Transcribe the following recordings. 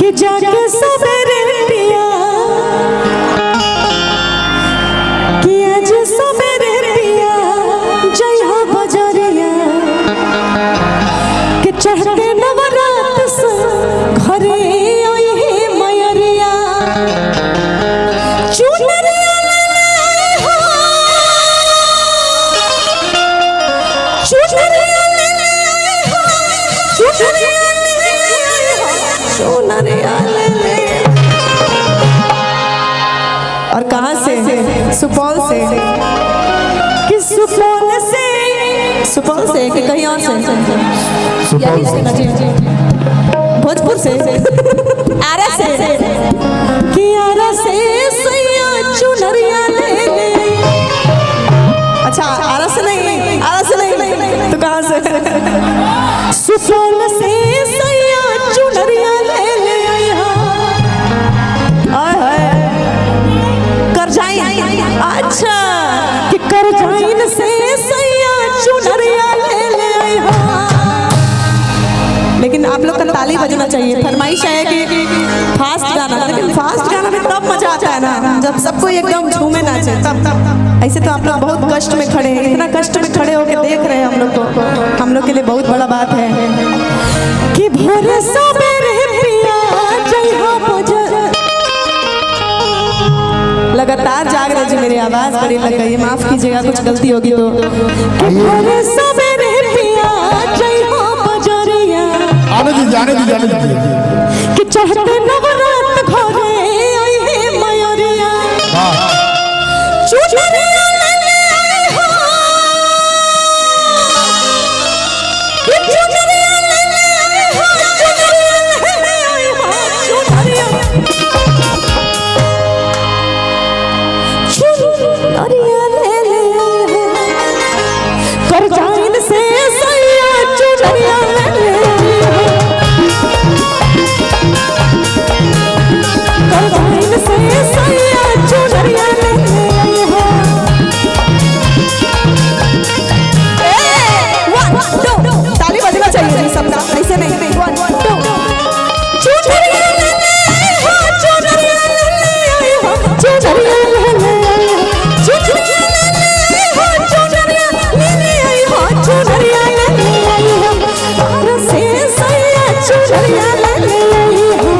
कि जाके सवेरे पिया कि आज सवेरे पिया जय हो बजरिया कि चढ़ते नवरात से घरे आई है मयरिया चुनरिया ले हो चुनरिया ले हो चुनरिया और कहाँ से? सुपौल से कि सुपौल से कि कहीं और से? भोजपुर से आरा से कि आरा से सैया चुनरिया ले ले। अच्छा आरा से नहीं, आरा से नहीं तो कहाँ से? सुपौल से सैया चुनरिया ले ले। अच्छा कि करजाइन से सैया चुनरिया ले ले। लेकिन आप लोग का ताली बजना चाहिए। फरमाइश है कि फास्ट गाना, लेकिन फास्ट गाना में तब मजा आता है ना जब सबको एकदम झूमे नाचे तब। ऐसे तो आप लोग बहुत कष्ट में खड़े हैं, इतना कष्ट में खड़े होकर देख रहे हैं हम लोग को, हम लोग के लिए बहुत बड़ा बात है कि भोरे सवेरे पिया जय हो बजर। लगातार जाग रहे जी, मेरी आवाज बड़ी लग गई, माफ कीजिएगा कुछ गलती होगी तो। भोरे सवेरे पिया जय हो बजरिया जाने दी कि चढ़ते नवरात घरे आई है मयरिया चुनरिया ले ले हो कि चुनरिया ले ले हो चुनरिया ले ले हो चुनरिया चुनरिया ले ले करजाइन से सैया चुनरिया ले ले। ताली बजना चाहिए सबका, ऐसे नहीं। 1 2 चुनरिया ले ले हो चुनरिया ले ले हो चुनरिया ले ले चुनरिया ले ले हो चुनरिया ले ले हो चुनरिया ले ले हो और से सैया चुनरिया ले ले हो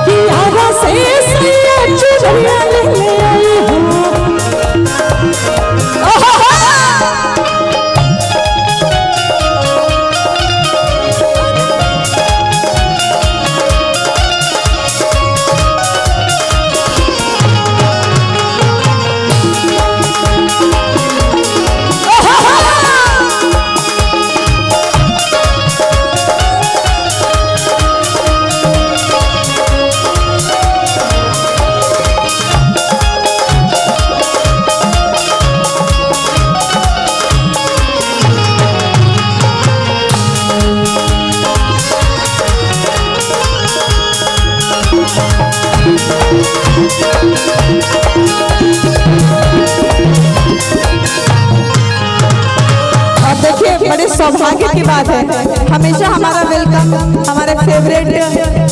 कि आरा से सैया चुनरिया ले ले हो। देखिए बड़े सौभाग्य की बात है, हमेशा हमारा वेलकम हमारे फेवरेट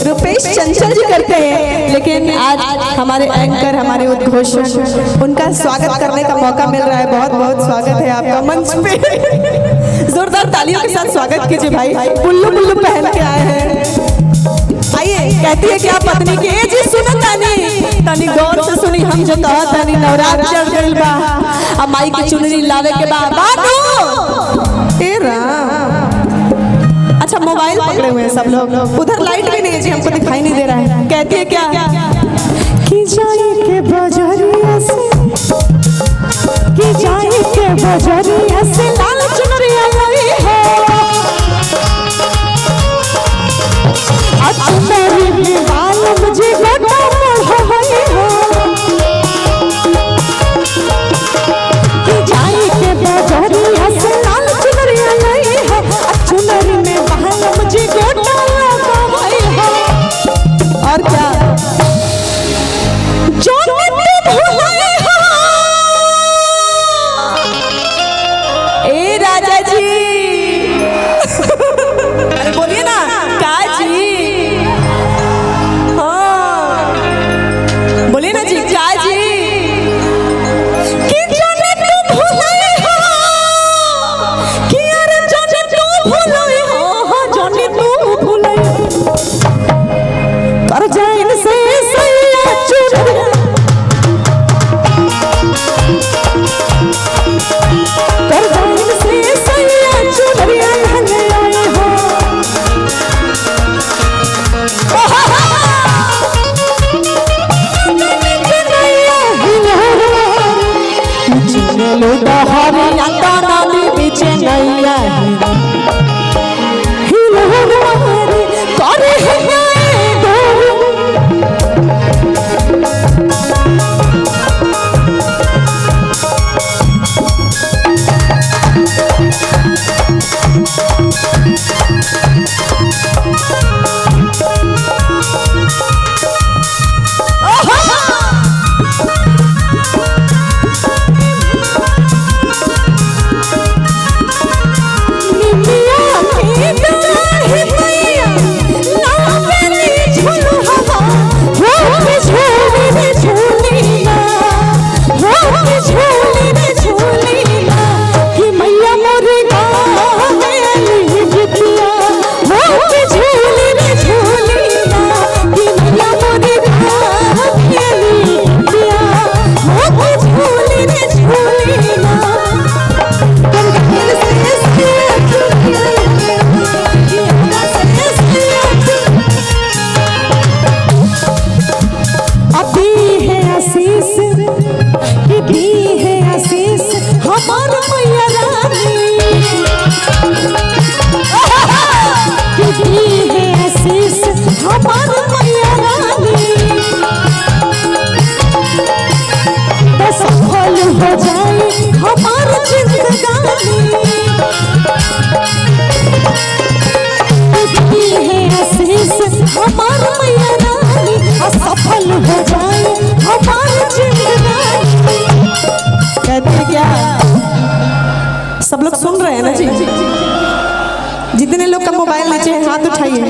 रुपेश चंचल जी करते हैं, लेकिन आज हमारे एंकर हमारे उद्घोषक उनका स्वागत करने का मौका मिल रहा है। बहुत बहुत स्वागत है आपका मंच पे। जोरदार तालियों के साथ स्वागत कीजिए भाई। बुल्लू बुल्लू पहन के आए हैं। आइए, कहती है कि आप पत्नी के जी सुनो तनी गौर से सुनी, हम जो कहा तनी नवरात्र चढ़ गइल बा अब माई की चुनरी लावे के बाद अच्छा मोबाइल पकड़े हुए हैं सब लोग, उधर लाइट भी नहीं है जी, हमको दिखाई नहीं दे रहा है। कहती है क्या कि जाई के बजरिया से कि जाई के बजरिया से लाल चुनरिया लाई है चुनरी में बाल मुझे गोटा बढ़ाई हो कि जाई के बजरिया से लाल चुनरिया लाई है चुनरी में बाल मुझे गोटा लगाई हो। और क्या जो भुलाए हो ए राजा जी अरे आशीष हमार मैया रानी तो सफल हो जाए हमार जिंदगानी है आशीष हमार मैया रानी और सफल हो जाए हमार जिंदगानी। कहते हैं क्या सब लोग सुन रहे हैं ना जी? जितने लोग का मोबाइल नीचे हाथ उठाइए।